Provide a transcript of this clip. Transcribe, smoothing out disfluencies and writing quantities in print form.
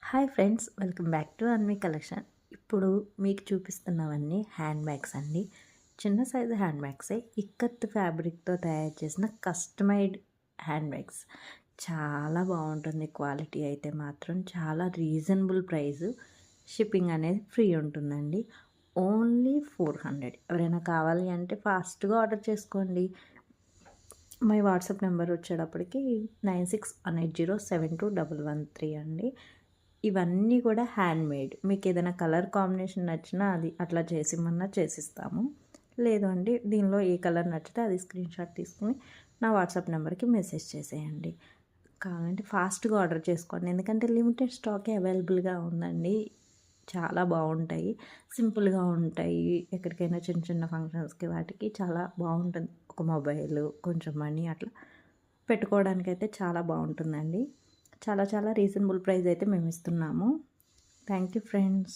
Hi friends, welcome back to Anvi collection. ఇప్పుడు మీకు చూపిస్తున్నవన్నీ hand bags అండి. చిన్న సైజు హ్యాండ్ బ్యాగ్సే, ఇక్కత్ ఫ్యాబ్రిక్తో తయారు చేసిన కస్టమైడ్ హ్యాండ్ బ్యాగ్స్. చాలా బాగుంటుంది క్వాలిటీ అయితే మాత్రం. చాలా రీజనబుల్ ప్రైస్, షిప్పింగ్ అనేది ఫ్రీ ఉంటుందండి. ఓన్లీ 400. ఎవరైనా కావాలి అంటే ఫాస్ట్గా ఆర్డర్ చేసుకోండి. మై వాట్సాప్ నెంబర్ వచ్చేటప్పటికి 9618072113 అండి. ఇవన్నీ కూడా హ్యాండ్మేడ్. మీకు ఏదైనా కలర్ కాంబినేషన్ నచ్చినా అది అట్లా చేసిమన్నా చేసిస్తాము. లేదు అండి, దీనిలో ఏ కలర్ నచ్చితే అది స్క్రీన్ షాట్ తీసుకుని నా వాట్సాప్ నెంబర్కి మెసేజ్ చేసేయండి. కావాలంటే ఫాస్ట్గా ఆర్డర్ చేసుకోండి, ఎందుకంటే లిమిటెడ్ స్టాకే అవైలబుల్గా ఉందండి. చాలా బాగుంటాయి, సింపుల్గా ఉంటాయి. ఎక్కడికైనా చిన్న చిన్న ఫంక్షన్స్కి వాటికి చాలా బాగుంటుంది. ఒక మొబైల్, కొంచెం మనీ అట్లా పెట్టుకోవడానికైతే చాలా బాగుంటుందండి. చాలా చాలా రీజనబుల్ ప్రైస్ అయితే మేము ఇస్తున్నాము. Thank you friends.